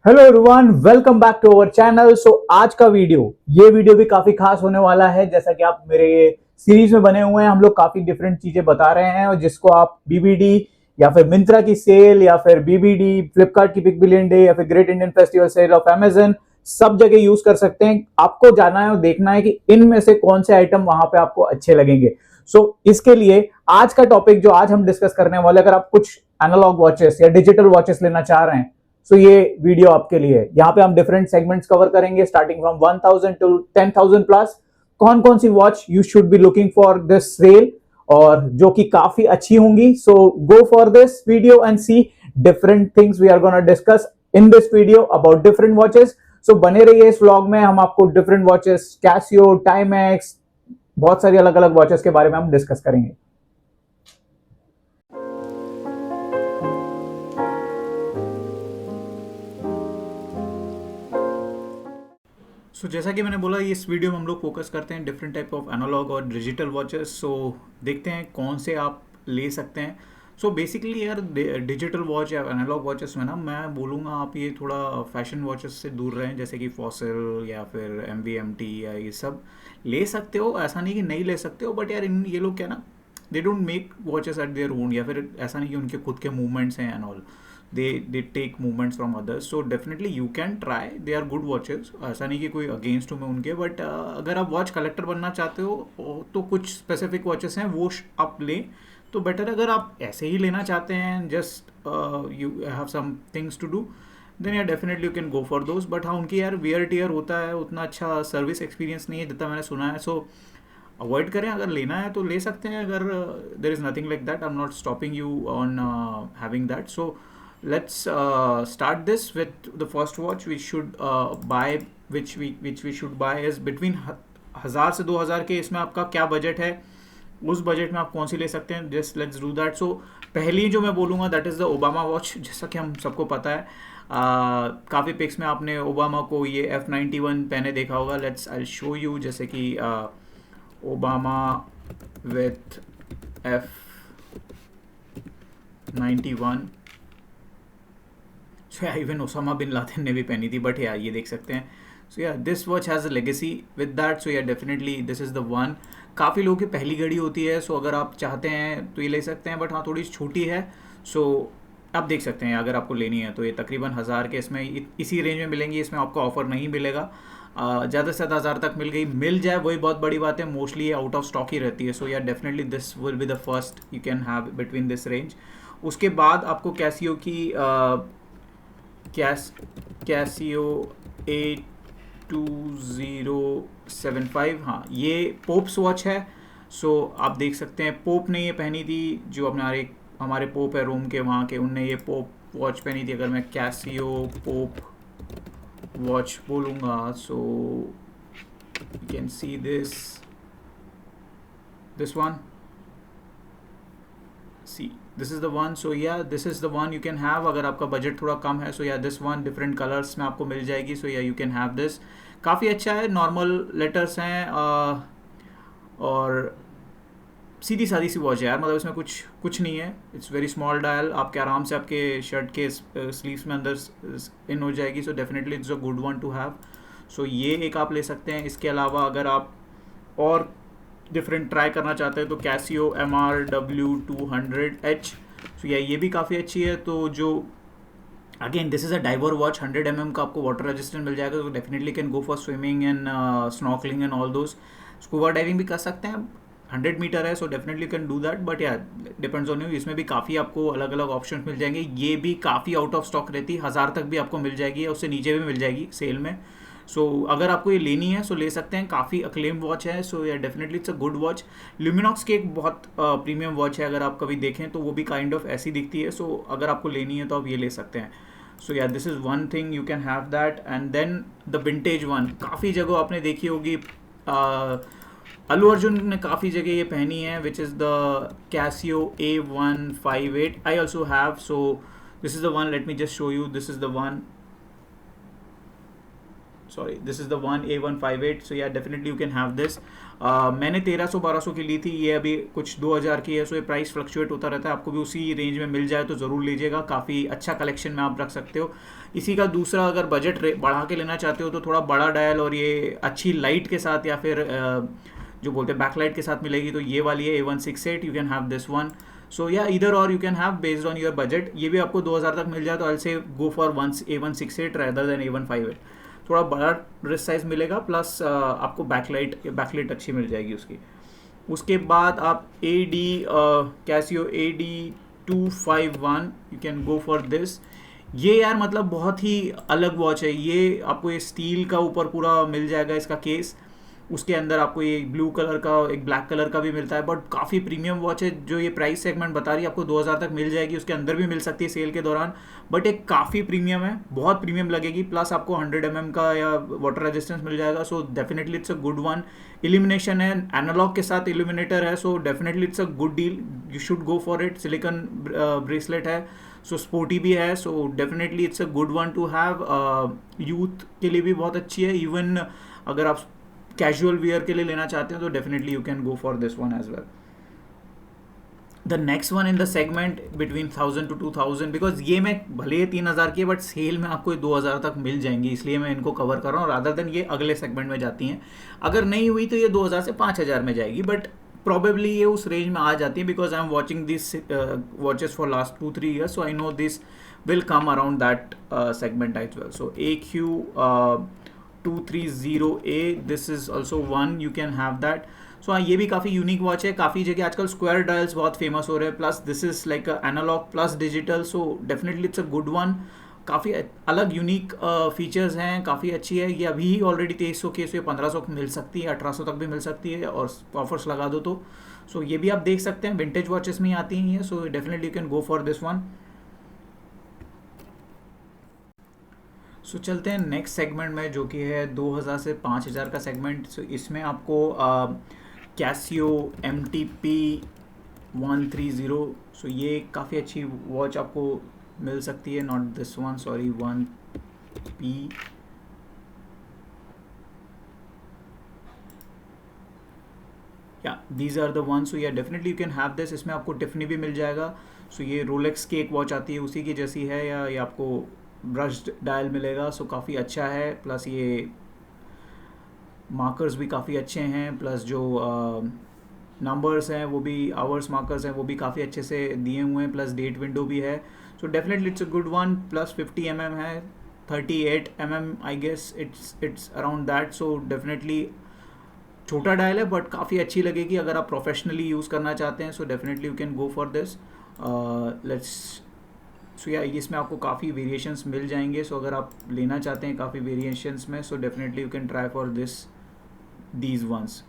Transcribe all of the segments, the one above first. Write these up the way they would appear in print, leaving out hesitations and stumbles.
Hello everyone, welcome back to our channel. So आज का ये वीडियो भी काफी खास होने वाला है। जैसा कि आप मेरे ये सीरीज में बने हुए हैं, हम लोग काफी डिफरेंट चीजें बता रहे हैं और जिसको आप बीबीडी या फिर मिंत्रा की सेल या फिर बीबीडी फ्लिपकार्ट की बिग बिलियन डे या फिर great Indian festival sale of Amazon सब जगह यूज कर सकते हैं। आपको जाना है और देखना है कि इनमें से कौन से आइटम वहां पे आपको अच्छे लगेंगे। इसके लिए आज का टॉपिक जो आज हम डिस्कस करने वाले, अगर आप कुछ एनालॉग वॉचेस या डिजिटल वॉचेस लेना चाह रहे हैं ये वीडियो आपके लिए है। यहाँ पे हम डिफरेंट सेगमेंट्स कवर करेंगे, स्टार्टिंग फ्रॉम 1000 टू 10,000 प्लस। कौन कौन सी watch you should be looking for this sale और जो कि काफी अच्छी होंगी। So go for this video and see different things we are gonna discuss in this video about different watches. So बने रहिए इस व्लॉग में, हम आपको डिफरेंट वॉचेस, कैसियो, टाइमेक्स, बहुत सारी अलग अलग वॉचेस के बारे में हम डिस्कस करेंगे। जैसा कि मैंने बोला, इस वीडियो में हम लोग फोकस करते हैं डिफरेंट टाइप ऑफ एनालॉग और डिजिटल वॉचेस। देखते हैं कौन से आप ले सकते हैं। बेसिकली यार, डिजिटल वॉच या एनालॉग वॉचेस में ना मैं बोलूँगा आप ये थोड़ा फैशन वॉचेस से दूर रहें, जैसे कि फॉसिल या फिर MVMT या ये सब ले सकते हो। ऐसा नहीं कि नहीं ले सकते हो, बट यार ये लोग क्या ना, they don't make watches eight their own, या फिर ऐसा नहीं कि उनके खुद के मूवमेंट्स हैं and all, they take movements from others. So definitely you can try, they are good watches. ऐसा नहीं कि कोई अगेंस्ट हूँ मैं उनके, बट अगर आप वॉच कलेक्टर बनना चाहते हो तो कुछ स्पेसिफिक वॉचेस हैं वो आप लें तो बेटर। अगर आप ऐसे ही लेना चाहते हैं, just you have some things to do, then यार definitely you can go for those. But हाँ, उनकी यार वियर टियर होता है, उतना अच्छा सर्विस एक्सपीरियंस नहीं है जितना मैंने सुना है। सो अवॉइड करें। अगर लेना है तो ले सकते हैं, अगर there is nothing like that, I am not stopping you on having that. So let's start this with the first watch we should buy, which we should buy is between 1000 से 2000 के। इसमें आपका क्या बजट है, उस budget में आप कौन सी ले सकते हैं, जस्ट लेट्स डू दैट। पहली जो मैं बोलूँगा that is the Obama watch. जैसा कि हम सबको पता है, काफ़ी पिक्स में आपने ओबामा को ये F91 पहने देखा होगा। लेट्स आई शो यू, जैसे कि Obama with F91। Even Osama bin Laden ने भी पहनी थी, बट यार ये देख सकते हैं। This watch has a legacy with that. Definitely this is the one. काफ़ी लोगों की पहली घड़ी होती है, अगर आप चाहते हैं तो ये ले सकते हैं, बट हाँ थोड़ी छोटी है। आप देख सकते हैं, अगर आपको लेनी है तो ये तकरीबन 1000 के इसमें इसी रेंज में मिलेंगी। इसमें आपको ऑफर नहीं मिलेगा, ज़्यादा से ज़्यादा 1000 तक मिल जाए वही बहुत बड़ी बात है। मोस्टली ये आउट ऑफ स्टॉक ही रहती है। Definitely this will be the first you can have between this range. उसके बाद आपको कैसियो की कैसियो 82075, हाँ ये पोप्स वॉच है। आप देख सकते हैं, पोप ने ये पहनी थी, जो अपने हमारे पोप है रोम के वहाँ के, उनने ये पोप वॉच पहनी थी। अगर मैं कैसियो पोप वॉच बोलूँगा, you can see this one, C this is the one. This is the one you can have अगर आपका बजट थोड़ा कम है। दिस वन डिफरेंट कलर्स में आपको मिल जाएगी। You can have this. काफ़ी अच्छा है, नॉर्मल लेटर्स हैं और सीधी सादी सी वॉच है यार, मतलब इसमें कुछ नहीं है। इट्स वेरी स्मॉल डायल, आपके आराम से आपके शर्ट के स्लीव्स में अंदर इन हो जाएगी। Definitely it's a good one two have. ये एक आप ले सकते हैं। इसके अलावा अगर आप और डिफरेंट ट्राई करना चाहते हैं तो कैसियो MRW200H, ये भी काफ़ी अच्छी है। जो again this is a diver watch, 100 mm का आपको वाटर रेजिस्टेंट मिल जाएगा। Definitely can go for swimming and snorkelling and all those. Scuba diving भी कर सकते हैं, 100 मीटर है, definitely can do that. But यार डिपेंड्स ऑन यू। इसमें भी काफ़ी आपको अलग अलग ऑप्शन मिल जाएंगे। ये भी काफ़ी आउट ऑफ स्टॉक रहती है, 1000 तक भी आपको मिल जाएगी या उससे नीचे भी मिल जाएगी सेल में। अगर आपको ये लेनी है ले सकते हैं। काफ़ी अक्लेम वॉच है। यार definitely it's a good watch. Luminox की एक बहुत प्रीमियम वॉच है, अगर आप कभी देखें तो वो भी काइंड ऑफ ऐसी दिखती है। अगर आपको लेनी है तो आप ये ले सकते हैं। This is one thing you can have that. And then the vintage one, काफ़ी जगह आपने देखी होगी, अल्लू अर्जुन ने काफ़ी जगह ये पहनी है, which is the Casio A158। I also have. This is the one, let me just show you, this is the one. Sorry this is the one A158. सो या definitely you can have this. मैंने 1300-1200 की ली थी, ये अभी कुछ 2000 की है. सो ये प्राइस फ्लक्चुएट होता रहता है, आपको भी उसी रेंज में मिल जाए तो ज़रूर लीजिएगा. काफ़ी अच्छा कलेक्शन में आप रख सकते हो. इसी का दूसरा, अगर बजट बढ़ा के लेना चाहते हो तो थोड़ा बड़ा डायल और ये अच्छी लाइट के साथ या फिर जो बोलते हैं बैकलाइट के साथ मिलेगी, तो ये वाली है A168. You can have this one. So या इधर और you can have based on your budget. ये भी आपको 2000 तक मिल जाए तो आई से go for A168 rather than A158. थोड़ा बड़ा रिस्ट साइज मिलेगा, प्लस आपको बैकलाइट अच्छी मिल जाएगी उसकी. उसके बाद आप Casio AD251 you can go for this. ये यार मतलब बहुत ही अलग वॉच है. ये आपको ये स्टील का ऊपर पूरा मिल जाएगा इसका केस. उसके अंदर आपको ये ब्लू कलर का, एक ब्लैक कलर का भी मिलता है, बट काफ़ी प्रीमियम वॉच है. जो ये प्राइस सेगमेंट बता रही है आपको 2000 तक मिल जाएगी, उसके अंदर भी मिल सकती है सेल के दौरान, बट एक काफ़ी प्रीमियम है, बहुत प्रीमियम लगेगी. प्लस आपको 100 mm का या वाटर रेजिस्टेंस मिल जाएगा. सो definitely it's a good one. Illumination है, एनालॉग के साथ इल्यूमिनेटर है, so definitely it's a good deal. You should go for it. Silicon bracelet है, सो स्पोर्टी भी है, so definitely it's a good one two have. Youth के लिए भी बहुत अच्छी है. इवन अगर आप कैजुअल वियर के लिए लेना चाहते हो तो definitely you can go for this one as well. The next one in the segment between 1000 to 2000, because ये मैं भले ही 3000 की है बट सेल में आपको 2000 तक मिल जाएंगी, इसलिए मैं इनको कवर कर रहा हूँ रादर देन ये अगले सेगमेंट में जाती हैं. अगर नहीं हुई तो ये 2000 से 5000 में जाएगी, बट probably ये उस रेंज में आ जाती है, because I am watching this watches for last 2-3 years, so I know this will come around that segment as well. So AQ230A, this is also one, you can have that. सो हाँ, ये भी काफ़ी unique watch है. काफ़ी जगह आजकल square dials बहुत famous हो रहे हैं, plus this is like analogue plus digital, so definitely it's a good one. काफ़ी अलग यूनिक फीचर्स हैं, काफ़ी अच्छी है. ये अभी ऑलरेडी 2300 के, सो ये 1500 मिल सकती है, 1800 तक भी मिल सकती है, और ऑफर्स लगा दो तो. सो ये भी आप देख सकते हैं, विंटेज वॉचेस में ही आती हैं ये, so definitely you can go for this one. So चलते हैं नेक्स्ट सेगमेंट में, जो कि है 2000 से 5000 का सेगमेंट. सो इसमें आपको कैसियो MTP130, सो ये काफ़ी अच्छी वॉच आपको मिल सकती है. Not this one, sorry, 1P. या these are the one. So या definitely you can have this. इसमें आपको टिफनी भी मिल जाएगा. सो ये रोलेक्स की एक वॉच आती है, उसी की जैसी है, या ये आपको ब्रश्ड डायल मिलेगा. सो काफ़ी अच्छा है. प्लस ये मार्कर्स भी काफ़ी अच्छे हैं, प्लस जो नंबर्स हैं वो भी, आवर्स मार्कर्स हैं वो भी काफ़ी अच्छे से दिए हुए हैं, प्लस डेट विंडो भी है. So definitely it's a good one. Plus 50 mm है, 38 mm I guess, it's around that. So definitely छोटा डायल है बट काफ़ी अच्छी लगेगी अगर आप प्रोफेशनली यूज़ करना चाहते हैं. So definitely you can go for this. Let's so या इसमें आपको काफ़ी वेरिएशंस मिल जाएंगे. सो अगर आप लेना चाहते हैं काफ़ी वेरिएशंस में, so definitely you can try for these ones.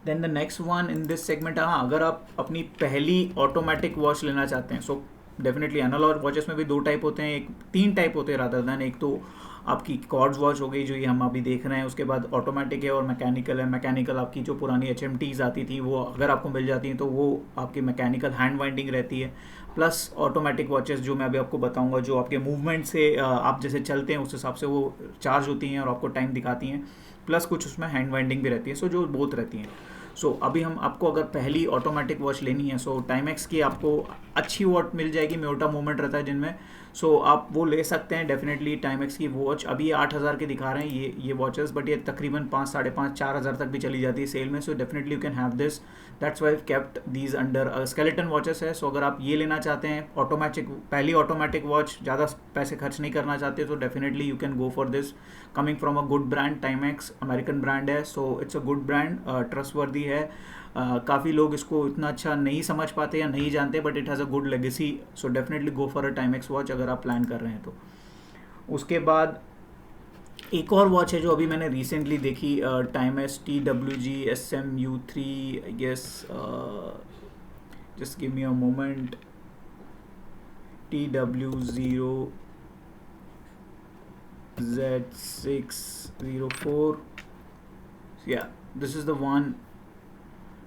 Then the next one in this segment, हाँ, अगर आप अपनी पहली ऑटोमेटिक वॉच लेना चाहते हैं, सो डेफिनेटली एनालॉग वॉचेस में भी 2 टाइप होते हैं, 3 टाइप होते हैं रादर देन. एक तो आपकी कॉर्ड्स वॉच हो गई जो ये हम अभी देख रहे हैं, उसके बाद ऑटोमेटिक है और मैकेनिकल है. मैकेनिकल आपकी जो पुरानी HMTs आती थी वो अगर आपको मिल जाती हैं तो वो आपकी मैकेनिकल हैंड वाइंडिंग रहती है. प्लस ऑटोमेटिक वॉचेस जो मैं अभी आपको बताऊंगा, जो आपके मूवमेंट से आप जैसे चलते हैं उस हिसाब से वो चार्ज होती हैं और आपको टाइम दिखाती हैं, प्लस कुछ उसमें हैंड वाइंडिंग भी रहती है. सो जो बोथ रहती हैं. सो अभी हम आपको अगर पहली ऑटोमेटिक वॉच लेनी है, सो टाइमेक्स की आपको अच्छी वॉच मिल जाएगी, म्योटा मूवमेंट रहता है जिनमें, सो आप वो ले सकते हैं डेफिनेटली. टाइमेक्स की वॉच अभी 8000 के दिखा रहे हैं ये वॉचेस, बट ये तकरीबन 5, 5.5, 4000 तक भी चली जाती है सेल में. So definitely you can have this. That's why kept these under skeleton watches है. सो अगर आप ये लेना चाहते हैं पहली ऑटोमेटिक वॉच, ज़्यादा पैसे खर्च नहीं करना चाहते, तो definitely you can go for this. Coming from a good brand, Timex American brand है, so it's a good brand, trustworthy है. काफ़ी लोग इसको इतना अच्छा नहीं समझ पाते या नहीं जानते, but it has a good legacy. So definitely go for a Timex watch अगर आप प्लान कर रहे हैं तो. उसके बाद एक और वॉच है जो अभी मैंने रिसेंटली देखी, Timex TWG SMU3 I guess, just give me a moment. TW0Z604, yeah, this is the one.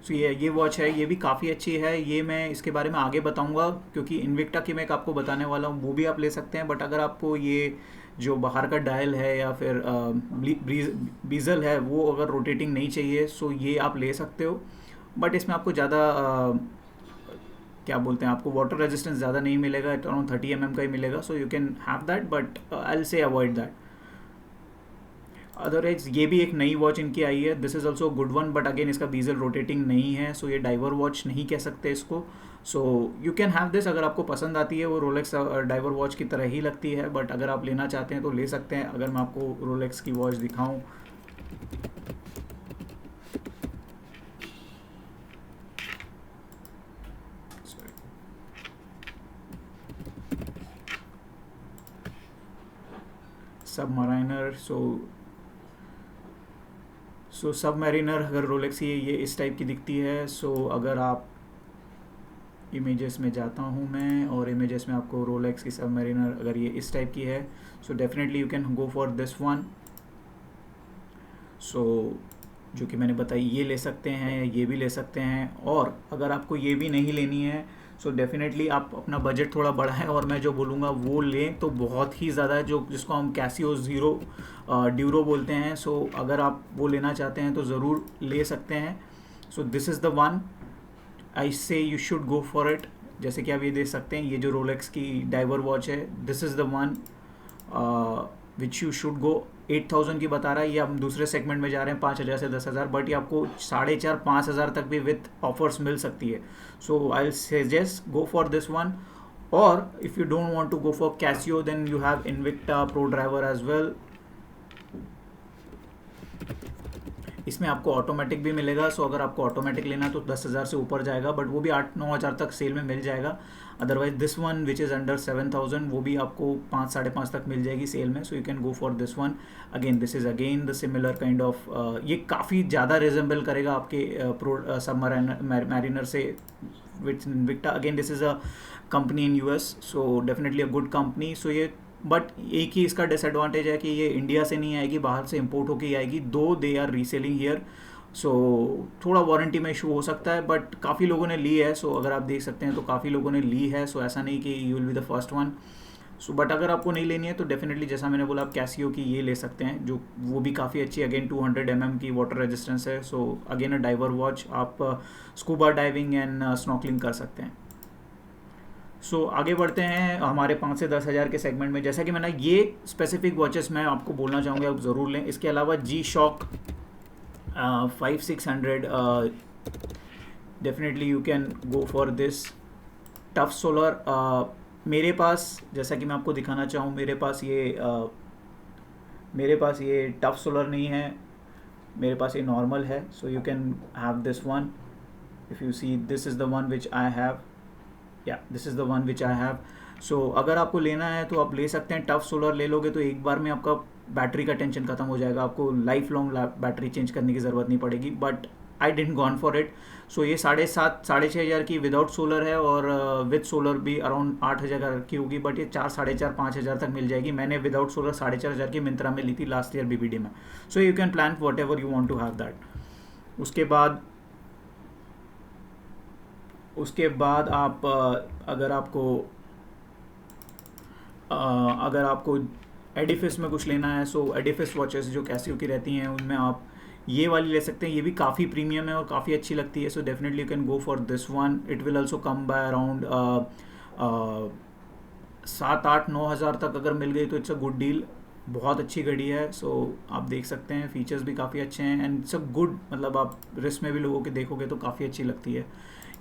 So ये वॉच है, ये भी काफ़ी अच्छी है। ये मैं इसके बारे में आगे बताऊंगा क्योंकि इन्विक्टा की मैं एक आपको बताने वाला हूँ, वो भी आप ले सकते हैं। बट अगर आपको ये जो बाहर का डायल है या फिर बीजल है वो अगर रोटेटिंग नहीं चाहिए, सो ये आप ले सकते हो। बट इसमें आपको ज़्यादा क्या बोलते हैं, आपको वाटर रेजिस्टेंस ज़्यादा नहीं मिलेगा, अराउंड 30 mm का ही मिलेगा। सो you can have that, but I will say avoid that. Otherwise ये भी एक नई वॉच इनकी आई है, this is also good one, but again इसका बीजल रोटेटिंग नहीं है, सो ये डाइवर वॉच नहीं कह सकते इसको। सो यू कैन हैव दिस अगर आपको पसंद आती है, वो रोलेक्स डाइवर वॉच की तरह ही लगती है। बट अगर आप लेना चाहते हैं तो ले सकते हैं। अगर मैं आपको रोलेक्स की वॉच दिखाऊं, सबमराइनर, सो सबमरीनर अगर रोलेक्स की ये इस टाइप की दिखती है। सो अगर आप इमेजेस में जाता हूँ मैं, और इमेजेस में आपको रोलेक्स की सबमरीनर अगर ये इस टाइप की है, so definitely you can go for this one. So जो कि मैंने बताई, ये ले सकते हैं, ये भी ले सकते हैं। और अगर आपको ये भी नहीं लेनी है, सो डेफिनेटली आप अपना बजट थोड़ा बढ़ाएं और मैं जो बोलूँगा वो लें, तो बहुत ही ज़्यादा है, जो जिसको हम कैसियो ज़ीरो ड्यूरो बोलते हैं। सो अगर आप वो लेना चाहते हैं तो ज़रूर ले सकते हैं। So this is the one I say you should go for it. जैसे कि आप ये देख सकते हैं, ये जो रोलेक्स की डाइवर वॉच है, this is the one which you should गो। 8,000 की बता रहा है, ये हम दूसरे सेगमेंट में जा रहे हैं 5,000 से 10,000, बट ये आपको 4,500-5,000 तक भी विथ ऑफर्स मिल सकती है। So I suggest go for this one. और if you don't want to go for Casio, then you have Invicta pro driver as well. इसमें आपको ऑटोमेटिक भी मिलेगा। सो अगर आपको ऑटोमेटिक लेना तो 10,000 से ऊपर जाएगा, बट वो भी 8-9 हज़ार तक सेल में मिल जाएगा। Otherwise this one which is under 7,000, वो भी आपको 5-5.5 तक मिल जाएगी सेल में। So you can go for this one. Again this is again the similar kind of, ये काफ़ी ज़्यादा रिजेंबल करेगा आपके प्रो सबमरीनर से with Invicta. Again this is a company in US, so definitely a good company. So ये, but एक ही इसका disadvantage है कि ये इंडिया से नहीं आएगी, बाहर से इंपोर्ट होके ही आएगी, दो दे आर रीसेलिंग हियर। सो थोड़ा वारंटी में इशू हो सकता है, बट काफ़ी लोगों ने ली है। सो अगर आप देख सकते हैं तो काफ़ी लोगों ने ली है। सो ऐसा नहीं कि you will be the first one. So but अगर आपको नहीं लेनी है तो डेफिनेटली जैसा मैंने बोला, आप कैसियो की ये ले सकते हैं, जो वो भी काफ़ी अच्छी, अगेन 200 mm की वाटर रेजिस्टेंस है। So again a diver watch, आप स्कूबा डाइविंग एंड स्नॉर्कलिंग कर सकते हैं। सो आगे बढ़ते हैं हमारे 5 से 10 हज़ार के सेगमेंट में। जैसा कि मैंने ये स्पेसिफिक वॉचेस मैं आपको बोलना चाहूँगा, आप ज़रूर लें। इसके अलावा G-Shock 5600, definitely you can go for this. Tough solar, मेरे पास, जैसा कि मैं आपको दिखाना चाहूँ, मेरे पास ये टफ सोलर नहीं है, मेरे पास ये नॉर्मल है। So you can have this one. If you see, this is the one which I have, yeah this is the one which I have. So अगर आपको लेना है तो आप ले सकते हैं। टफ सोलर ले लोगे तो एक बार में आपका बैटरी का टेंशन खत्म हो जाएगा, आपको लाइफ लॉन्ग बैटरी चेंज करने की ज़रूरत नहीं पड़ेगी। But I didn't gone for it. So ये 7,500-6,500 की विदाउट सोलर है, और विद सोलर भी अराउंड 8,000 की होगी, बट ये 4,500-5,000 तक मिल जाएगी। मैंने विदाउट सोलर 4,500 की मिंत्रा में ली थी लास्ट ईयर BBD में। So you can plan whatever you want to have that. उसके बाद आप अगर आपको एडिफिस में कुछ लेना है, सो एडिफिस वॉचेस जो कैसियो की रहती हैं, उनमें आप ये वाली ले सकते हैं। ये भी काफ़ी प्रीमियम है और काफ़ी अच्छी लगती है। So definitely you can go for this one. It will also come by around 7-8-9 हज़ार तक अगर मिल गई तो इट्स अ गुड डील। बहुत अच्छी घड़ी है। सो आप देख सकते हैं, फीचर्स भी काफ़ी अच्छे हैं, एंड इट्स अ गुड, मतलब आप रिस्ट में भी लोगों के देखोगे तो काफ़ी अच्छी लगती है।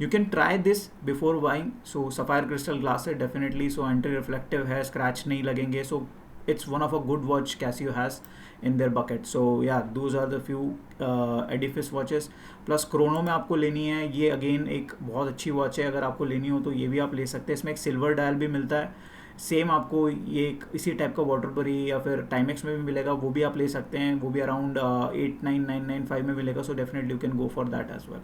You can try this before buying. So sapphire crystal glass है डेफिनेटली, सो एंटी रिफ्लेक्टिव है, स्क्रैच नहीं लगेंगे। सो it's one of a good watch Casio has in their bucket. So yeah, those are the few Edifice watches. Plus Chrono में आपको लेनी है, ये again एक बहुत अच्छी वॉच है, अगर आपको लेनी हो तो ये भी आप ले सकते हैं। इसमें एक सिल्वर डायल भी मिलता है, सेम आपको ये एक इसी टाइप का वाटरबरी या फिर टाइमेक्स में भी मिलेगा, वो भी आप ले सकते हैं। वो भी अराउंड 8,995 में मिलेगा। So definitely you can go for that as well.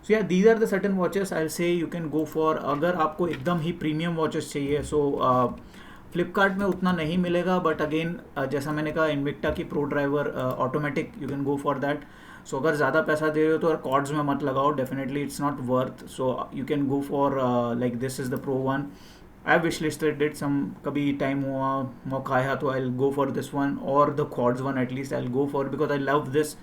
So या these are the certain watches I say you can go for. अगर आपको एकदम ही प्रीमियम वॉचेस चाहिए, सो फ्लिपकार्ट में उतना नहीं मिलेगा, बट अगेन जैसा मैंने कहा, इन्विक्टा की pro driver automatic, you can go for that. So अगर ज़्यादा पैसा दे रहे हो तो कॉर्ड्स में मत लगाओ, definitely it's not worth. So you can go for like this is the pro one. I wish listed it some, कभी टाइम हुआ मौका आया तो I go for this one और the cords one at least I go for, because I love this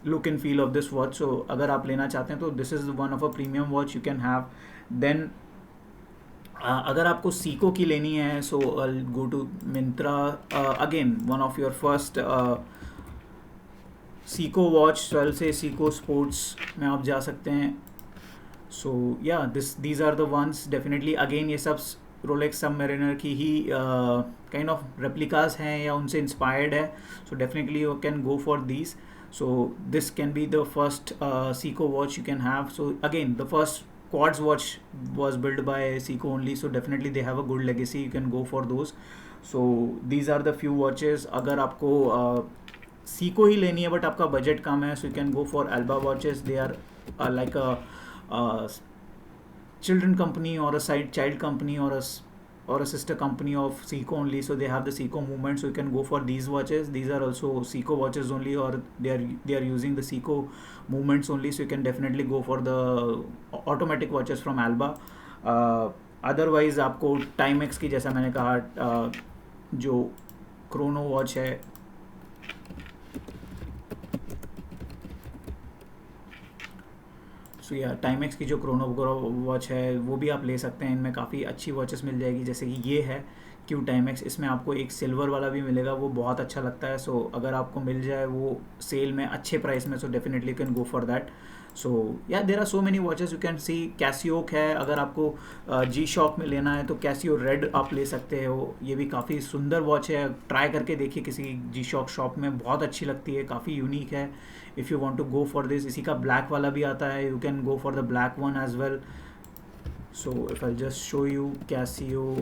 look and feel of this watch. So अगर आप लेना चाहते हैं तो this is one of a premium watch you can have. Then अगर आपको Seiko की लेनी है so go to Myntra. Again one of your first Seiko watch 12 से सीको स्पोर्ट्स में आप जा सकते हैं. सो या these are the ones definitely. Again ये सब रोलेक्स सबमरीनर की ही काइंड ऑफ रेप्लिकाज हैं या उनसे इंस्पायर्ड है. So definitely you can go for these. So this can be the first Seiko watch you can have. So again, the first quartz watch was built by Seiko only, so definitely they have a good legacy. You can go for those. So these are the few watches. अगर आपको Seiko ही लेनी है but आपका budget कम है, so you can go for Alba watches. They are like a children company or a side child company or a sister company of Seiko only, so they have the Seiko movement, so you can go for these watches. These are also Seiko watches only, or they are using the Seiko movements only, so you can definitely go for the automatic watches from Alba. Otherwise आपको Timex की, जैसा मैंने कहा, जो Chrono watch है, सो या Timex की जो क्रोनो वॉच है वो भी आप ले सकते हैं. इनमें काफ़ी अच्छी वॉचेस मिल जाएगी, जैसे कि ये है क्यू टाइमेक्स. इसमें आपको एक सिल्वर वाला भी मिलेगा, वो बहुत अच्छा लगता है. सो अगर आपको मिल जाए वो सेल में अच्छे प्राइस में, so definitely can go for that. So yeah there are so many watches you can see. Casio है, अगर आपको जी शॉक में लेना है तो कैसियो रेड आप ले सकते हो. ये भी काफ़ी सुंदर वॉच है, ट्राई करके देखिए किसी जी शॉक शॉप में, बहुत अच्छी लगती है, काफ़ी यूनिक है. If you want to go for this, इसी का ब्लैक वाला भी आता है, you can go for the black one as well. So if I just show you Casio,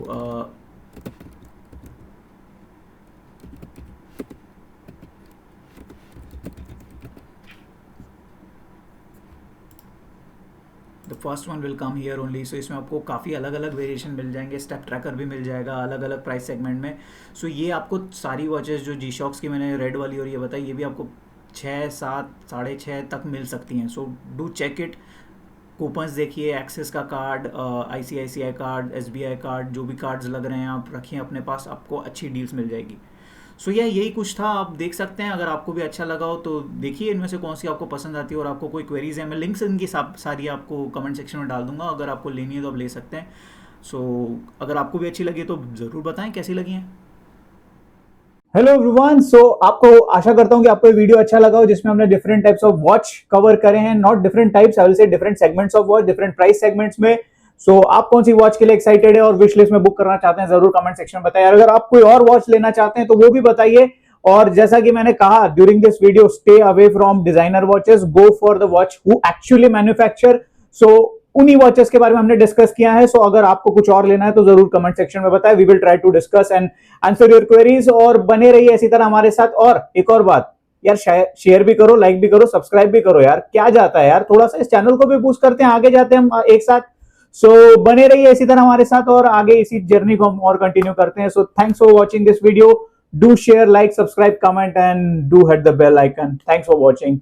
the first one will come here only. So इसमें आपको काफ़ी अलग अलग वेरिएशन मिल जाएंगे, स्टेप ट्रैकर भी मिल जाएगा अलग अलग प्राइस सेगमेंट में. सो ये आपको सारी वॉचेस जो जी शॉक्स की मैंने रेड वाली और ये बताई, ये भी आपको 6, 7, 6.5 तक मिल सकती हैं. So do check it. Coupons देखिए, एक्सिस का card, ICICI card, SBI card, जो भी कार्ड्स लग रहे हैं आप रखिए अपने पास, आपको अच्छी डील्स मिल जाएगी. सो यही कुछ था, आप देख सकते हैं. अगर आपको भी अच्छा लगा हो तो देखिए इनमें से कौन सी आपको पसंद आती है, और आपको कोई क्वेरीज है, मैं लिंक्स इनकी सारी आपको कमेंट सेक्शन में डाल दूंगा. अगर आपको लेनी है तो आप ले सकते हैं. सो अगर आपको भी अच्छी लगी तो ज़रूर बताएं कैसी लगी हैं. Hello everyone. सो आपको आशा करता हूं कि आपको ये वीडियो अच्छा लगा हो, जिसमें हमने different types of watch cover करे हैं. Not different types, I will say different segments of watch, different price segments में. सो आप कौन सी वॉच के लिए एक्साइटेड है और विश लिस्ट में बुक करना चाहते हैं, जरूर कमेंट सेक्शन में बताइए. अगर आप कोई और वॉच लेना चाहते हैं तो वो भी बताइए. और जैसा कि मैंने कहा during this video, stay away from designer watches, go for the watch who actually manufacture. So उन्हीं वॉचेस के बारे में हमने डिस्कस किया है. सो अगर आपको कुछ और लेना है तो जरूर कमेंट सेक्शन में बताएं. We will try to discuss and answer your queries. और बने रहिए इसी तरह हमारे साथ. और एक और बात यार, शेयर भी करो, लाइक भी करो, सब्सक्राइब भी करो यार. क्या जाता है यार, थोड़ा सा इस चैनल को भी बूस्ट करते हैं, आगे जाते हैं हम एक साथ. सो बने रहिए इसी तरह हमारे साथ और आगे इसी जर्नी को हम और कंटिन्यू करते हैं. So thanks for watching this video. Do share, like, subscribe, comment and do hit the bell icon. Thanks for watching.